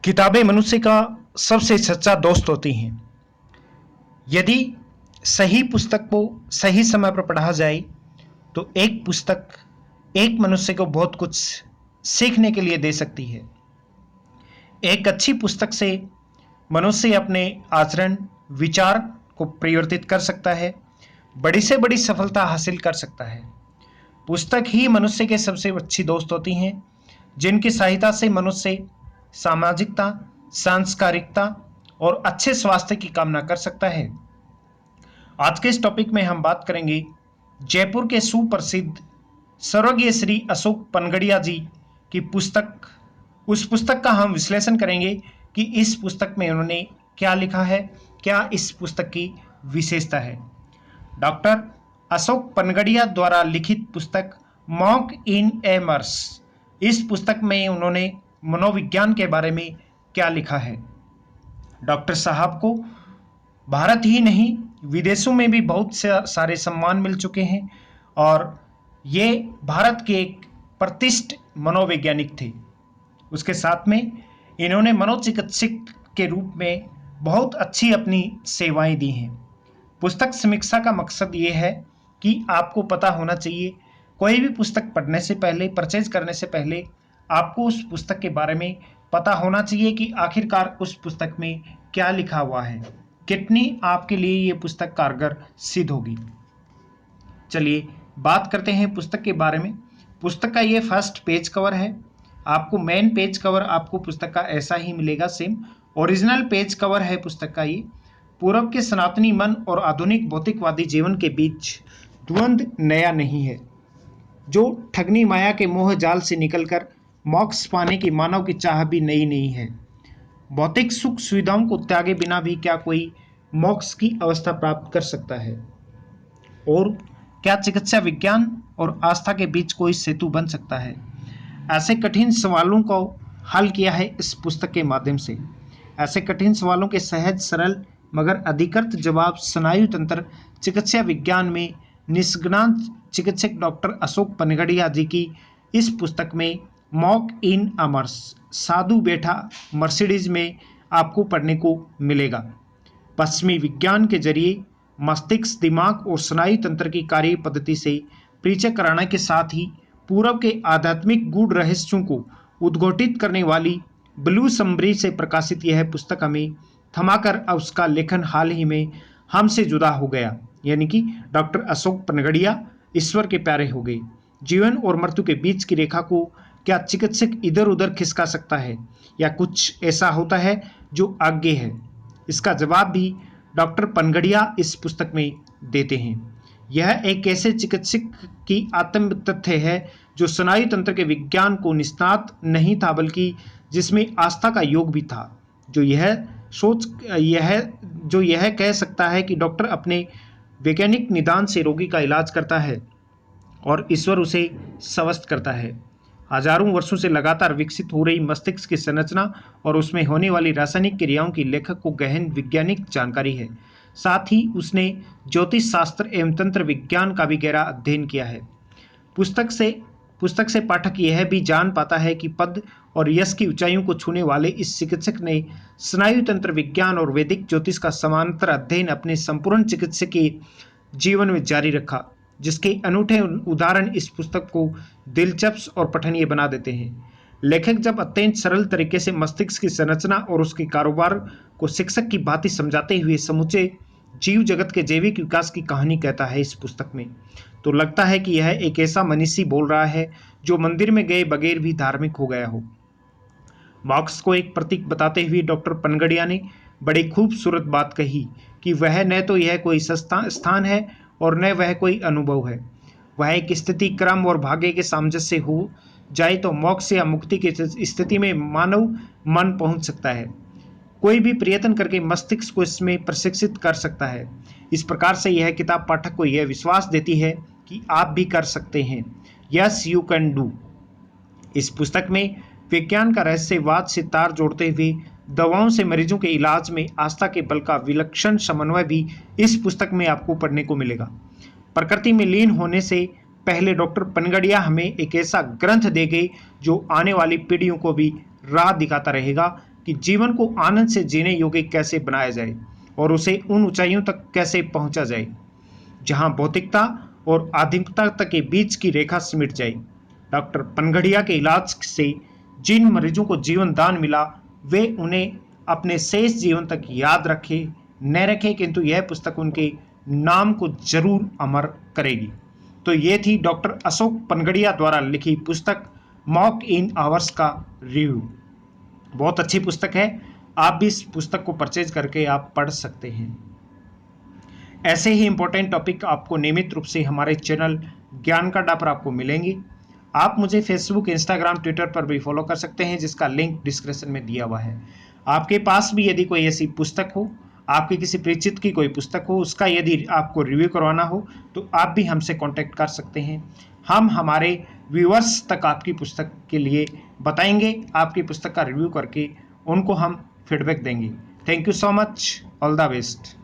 किताबें मनुष्य का सबसे सच्चा दोस्त होती हैं। यदि सही पुस्तक को सही समय पर पढ़ा जाए तो एक पुस्तक एक मनुष्य को बहुत कुछ सीखने के लिए दे सकती है। एक अच्छी पुस्तक से मनुष्य अपने आचरण विचार को परिवर्तित कर सकता है, बड़ी से बड़ी सफलता हासिल कर सकता है। पुस्तक ही मनुष्य के सबसे अच्छी दोस्त होती हैं, जिनकी सहायता से मनुष्य सामाजिकता, सांस्कारिकता और अच्छे स्वास्थ्य की कामना कर सकता है। आज के इस टॉपिक में हम बात करेंगे जयपुर के सुप्रसिद्ध स्वर्गीय श्री अशोक पनगड़िया जी की पुस्तक। उस पुस्तक का हम विश्लेषण करेंगे कि इस पुस्तक में उन्होंने क्या लिखा है, क्या इस पुस्तक की विशेषता है। डॉक्टर अशोक पनगड़िया द्वारा लिखित पुस्तक मॉन्क इन ए मर्स। इस पुस्तक में उन्होंने मनोविज्ञान के बारे में क्या लिखा है। डॉक्टर साहब को भारत ही नहीं विदेशों में भी बहुत सारे सम्मान मिल चुके हैं और ये भारत के एक प्रतिष्ठित मनोवैज्ञानिक थे। उसके साथ में इन्होंने मनोचिकित्सक के रूप में बहुत अच्छी अपनी सेवाएं दी हैं। पुस्तक समीक्षा का मकसद ये है कि आपको पता होना चाहिए, कोई भी पुस्तक पढ़ने से पहले, परचेज करने से पहले आपको उस पुस्तक के बारे में पता होना चाहिए कि आखिरकार उस पुस्तक में क्या लिखा हुआ है, कितनी आपके लिए ये पुस्तक कारगर सिद्ध होगी। चलिए बात करते हैं पुस्तक के बारे में। पुस्तक का ये फर्स्ट पेज कवर है। आपको मेन पेज कवर आपको पुस्तक का ऐसा ही मिलेगा, सेम ओरिजिनल पेज कवर है पुस्तक का ये। पूर्व के सनातनी मन और आधुनिक भौतिकवादी जीवन के बीच द्वंद्व नया नहीं है, जो ठगनी माया के मोह जाल से निकलकर मोक्ष पाने की मानव की चाह भी नई नहीं है। भौतिक सुख सुविधाओं को त्यागे बिना भी क्या कोई मोक्ष की अवस्था प्राप्त कर सकता है, और क्या चिकित्सा विज्ञान और आस्था के बीच कोई सेतु बन सकता है। ऐसे कठिन सवालों को हल किया है इस पुस्तक के माध्यम से। ऐसे कठिन सवालों के सहज, सरल मगर अधिकृत जवाब स्नायु तंत्र चिकित्सा विज्ञान में निष्णात चिकित्सक डॉक्टर अशोक पनगड़िया जी की इस पुस्तक में मॉक इन अमर्स, साधु बैठा मर्सिडीज में आपको पढ़ने को मिलेगा। पश्चिमी विज्ञान के जरिए मस्तिष्क, दिमाग और स्नायु तंत्र की कार्य पद्धति से परिचय कराने के साथ ही पूर्व के आध्यात्मिक गूढ़ रहस्यों को उद्घोटित करने वाली ब्लू समरी से प्रकाशित यह पुस्तक हमें थमाकर अब उसका लेखन हाल ही में हमसे जुदा हो गया, यानी कि डॉक्टर अशोक पनगड़िया ईश्वर के प्यारे हो गए। जीवन और मृत्यु के बीच की रेखा को क्या चिकित्सक इधर उधर खिसका सकता है, या कुछ ऐसा होता है जो आगे है? इसका जवाब भी डॉक्टर पनगड़िया इस पुस्तक में देते हैं। यह एक ऐसे चिकित्सक की आत्म तथ्य है जो स्नायु तंत्र के विज्ञान को निष्णात नहीं था, बल्कि जिसमें आस्था का योग भी था, जो यह कह सकता है कि डॉक्टर अपने वैज्ञानिक निदान से रोगी का इलाज करता है और ईश्वर उसे स्वस्थ करता है। हजारों वर्षों से लगातार विकसित हो रही मस्तिष्क की संरचना और उसमें होने वाली रासायनिक क्रियाओं की लेखक को गहन वैज्ञानिक जानकारी है। साथ ही उसने ज्योतिष शास्त्र एवं तंत्र विज्ञान का भी गहरा अध्ययन किया है। पुस्तक से पाठक यह भी जान पाता है कि पद और यश की ऊंचाइयों को छूने वाले इस चिकित्सक ने स्नायु तंत्र विज्ञान और वैदिक ज्योतिष का समांतर अध्ययन अपने संपूर्ण चिकित्सकीय जीवन में जारी रखा, जिसके अनूठे उदाहरण इस पुस्तक को दिलचस्प और पठनीय बना देते हैं। लेखक जब अत्यंत सरल तरीके से मस्तिष्क की संरचना और उसके कारोबार को शिक्षक की भांति समझाते हुए समूचे जीव जगत के जैविक विकास की कहानी कहता है इस पुस्तक में, तो लगता है कि यह एक ऐसा मनीषी बोल रहा है जो मंदिर में गए बगैर भी धार्मिक हो गया हो। मोक्ष को एक प्रतीक बताते हुए डॉक्टर पनगड़िया ने बड़ी खूबसूरत बात कही कि वह न तो यह कोई स्थान है और न वह कोई अनुभव है। वह एक स्थिति, क्रम और भाग्य के सामंजस्य हो जाए तो मोक्ष या मुक्ति की स्थिति में मानव मन पहुंच सकता है। कोई भी प्रयत्न करके मस्तिष्क को इसमें प्रशिक्षित कर सकता है। इस प्रकार से यह किताब पाठक को यह विश्वास देती है कि आप भी कर सकते हैं। Yes you can do. इस पुस्तक में विज्ञान का रहस्यवाद से तार जोड़ते हुए दवाओं से मरीजों के इलाज में आस्था के बल का विलक्षण समन्वय भी इस पुस्तक में आपको पढ़ने को मिलेगा। प्रकृति में लीन होने से पहले डॉक्टर पनगड़िया हमें एक ऐसा ग्रंथ दे गए जो आने वाली पीढ़ियों को भी राह दिखाता रहेगा कि जीवन को आनंद से जीने योग्य कैसे बनाया जाए और उसे उन ऊंचाइयों तक कैसे पहुंचा जाए जहां भौतिकता और आध्यात्मिकता के बीच की रेखा सिमट जाए। डॉक्टर पनघड़िया के इलाज से जिन मरीजों को जीवन दान मिला वे उन्हें अपने शेष जीवन तक याद रखे न रखे, किंतु यह पुस्तक उनके नाम को जरूर अमर करेगी। तो ये थी डॉक्टर अशोक पनघड़िया द्वारा लिखी पुस्तक मॉक इन आवर्स का रिव्यू। बहुत अच्छी पुस्तक है, आप भी इस पुस्तक को परचेज करके आप पढ़ सकते हैं। ऐसे ही इंपॉर्टेंट टॉपिक आपको नियमित रूप से हमारे चैनल ज्ञान का अड्डा पर आपको मिलेंगे। आप मुझे फेसबुक, इंस्टाग्राम, ट्विटर पर भी फॉलो कर सकते हैं, जिसका लिंक डिस्क्रिप्शन में दिया हुआ है। आपके पास भी यदि कोई ऐसी पुस्तक हो, आपके किसी परिचित की कोई पुस्तक हो, उसका यदि आपको रिव्यू करवाना हो तो आप भी हमसे कांटेक्ट कर सकते हैं। हम हमारे व्यूअर्स तक आपकी पुस्तक के लिए बताएंगे, आपकी पुस्तक का रिव्यू करके उनको हम फीडबैक देंगे। Thank you so much, all the best.